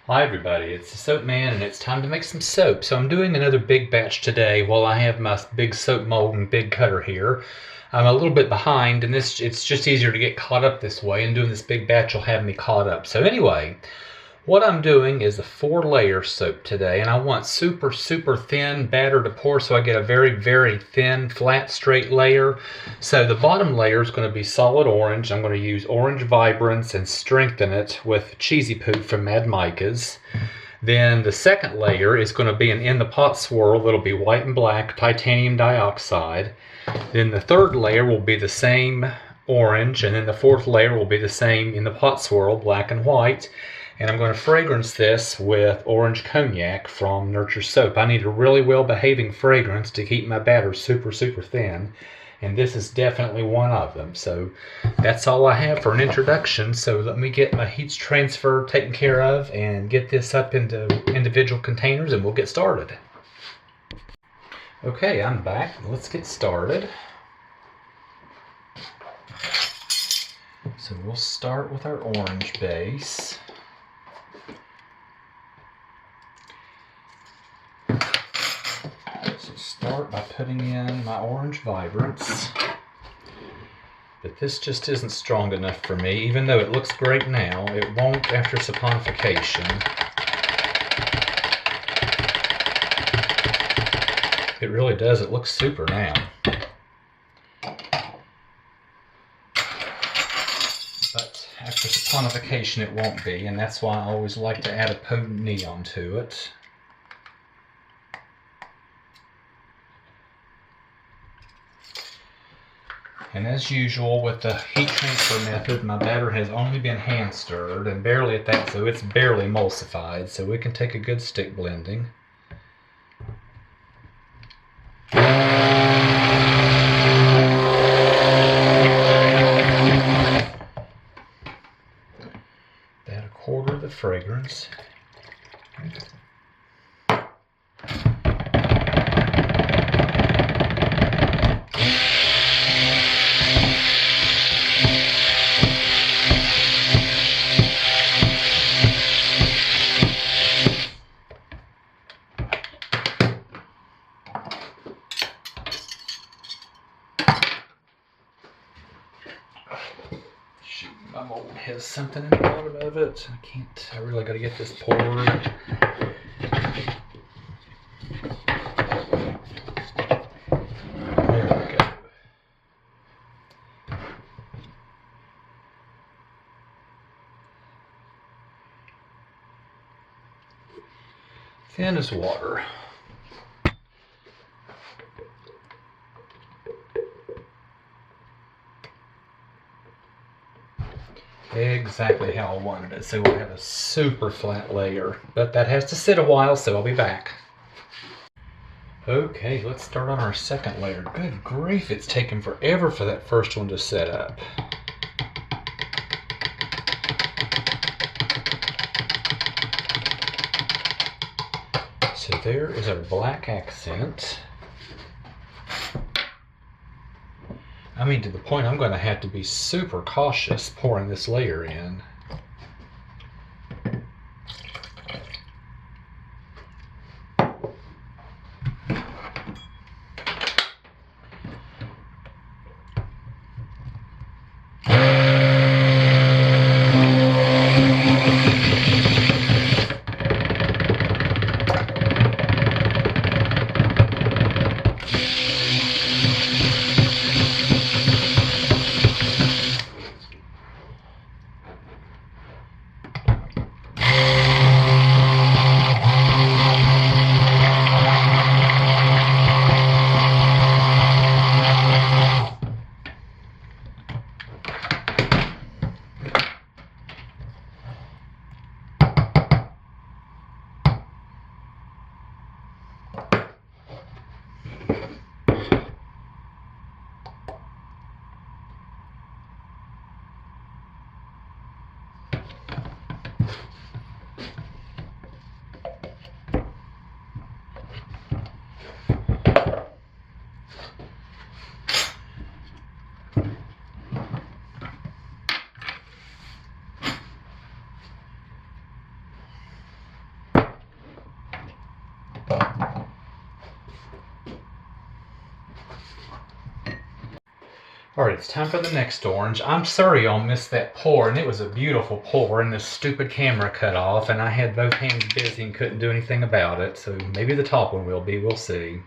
Hi everybody, it's the Soap Man and it's time to make some soap. So I'm doing another big batch today while I have my big soap mold and big cutter here. I'm a little bit behind and it's just easier to get caught up this way, and doing this big batch will have me caught up. So anyway, what I'm doing is a 4-layer soap today, and I want super thin batter to pour so I get a very thin flat straight layer. So the bottom layer is going to be solid orange. I'm going to use orange vibrance and strengthen it with cheesy poop from Mad Micah's. Then the second layer is going to be an in the pot swirl. It'll be white and black titanium dioxide. Then the third layer will be the same orange, and then the fourth layer will be the same in the pot swirl, black and white. And I'm going to fragrance this with orange cognac from Nurture Soap. I need a really well-behaving fragrance to keep my batter super thin, and this is definitely one of them. So that's all I have for an introduction. So let me get my heat transfer taken care of and get this up into individual containers, and we'll get started. Okay, I'm back. Let's get started. So we'll start with our orange base. So start by putting in my orange vibrance, but this just isn't strong enough for me. Even though it looks great now, it won't after saponification. It really does. It looks super now. But after saponification it won't be, and that's why I always like to add a potent neon to it. And as usual with the heat transfer method, my batter has only been hand stirred, and barely at that, so it's barely emulsified, so we can take a good stick blending. Add a quarter of the fragrance. My mold has something in the bottom of it. I really got to get this poured. There we go. Thin as water. Exactly how I wanted it. So we'll have a super flat layer, but that has to sit a while, so I'll be back. Okay, let's start on our second layer. Good grief, it's taken forever for that first one to set up. So there is our black accent. I mean, to the point I'm going to have to be super cautious pouring this layer in. Alright, it's time for the next orange. I'm sorry y'all missed that pour, and it was a beautiful pour, and this stupid camera cut off, and I had both hands busy and couldn't do anything about it, so maybe the top one will be, we'll see.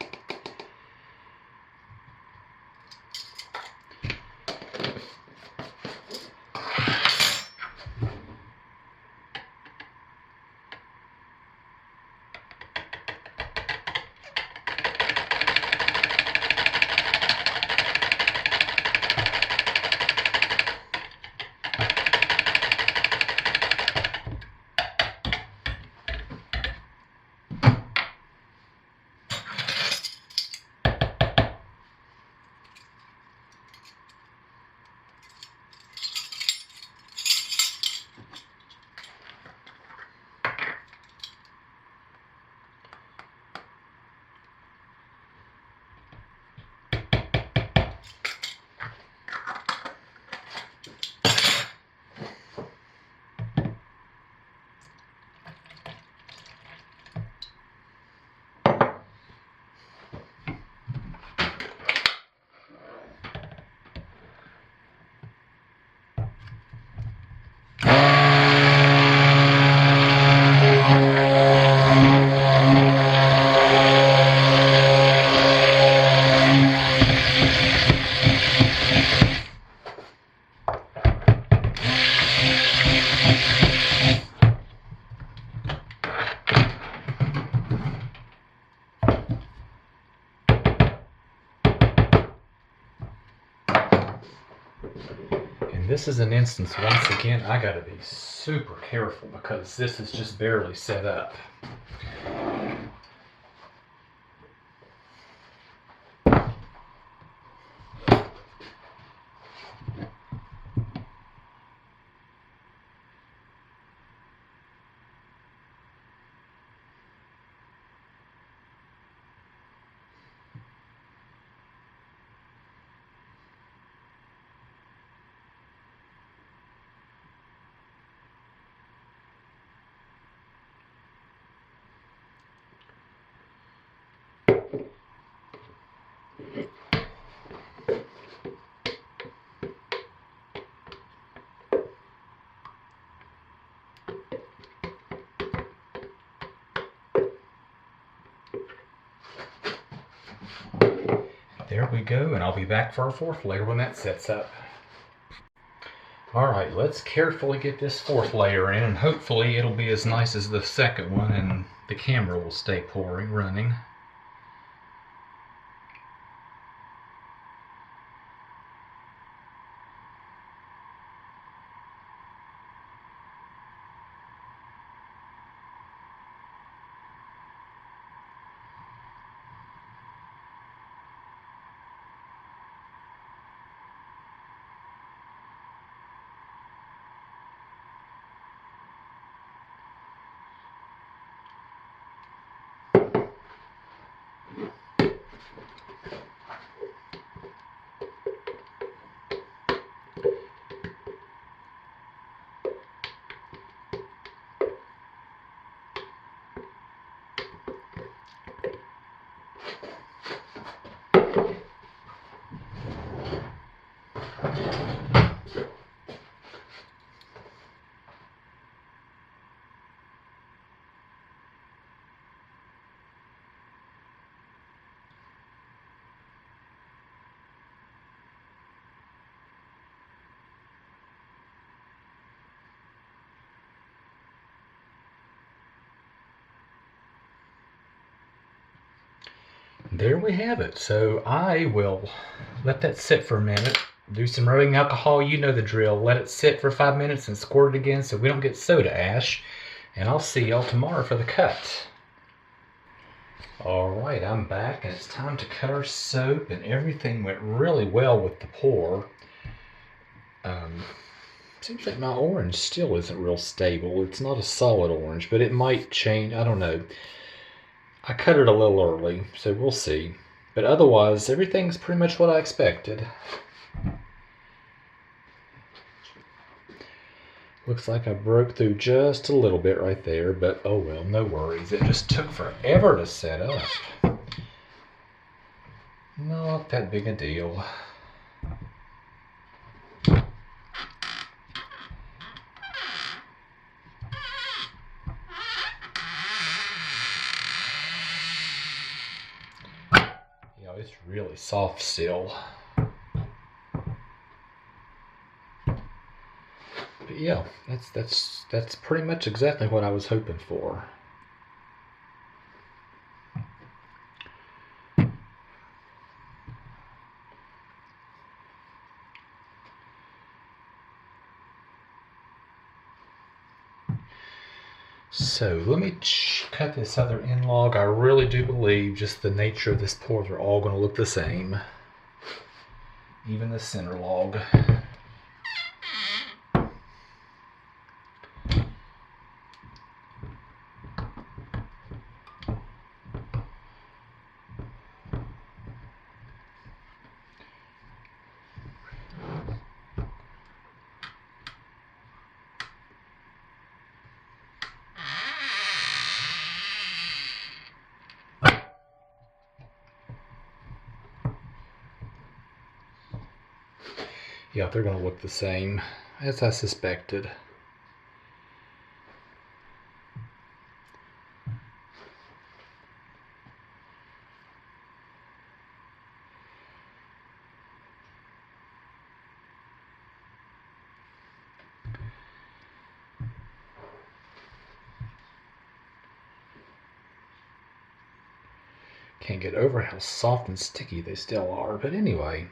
This is an instance, once again, I gotta be super careful because this is just barely set up. There we go, and I'll be back for our fourth layer when that sets up. Alright, let's carefully get this fourth layer in, and hopefully it'll be as nice as the second one, and the camera will stay running. There we have it. So I will let that sit for a minute, do some rubbing alcohol, you know the drill. Let it sit for 5 minutes and squirt it again so we don't get soda ash. And I'll see y'all tomorrow for the cut. Alright, I'm back and it's time to cut our soap, and everything went really well with the pour. Seems like my orange still isn't real stable. It's not a solid orange, but it might change. I don't know. I cut it a little early, so we'll see. But otherwise, everything's pretty much what I expected. Looks like I broke through just a little bit right there, but oh well, no worries. It just took forever to set up. Not that big a deal. it's really soft still. But yeah, that's pretty much exactly what I was hoping for. So let me cut this other end log. I really do believe just the nature of this pour, they're all going to look the same. Even the center log. Yeah, they're going to look the same, as I suspected. Can't get over how soft and sticky they still are, but anyway.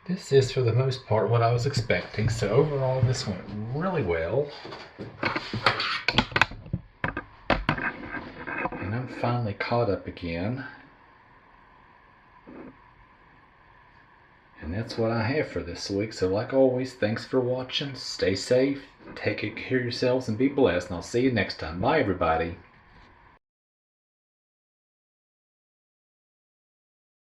This is, for the most part, what I was expecting, so overall this went really well. And I'm finally caught up again. And that's what I have for this week, so like always, thanks for watching, stay safe, take care of yourselves, and be blessed, and I'll see you next time. Bye, everybody.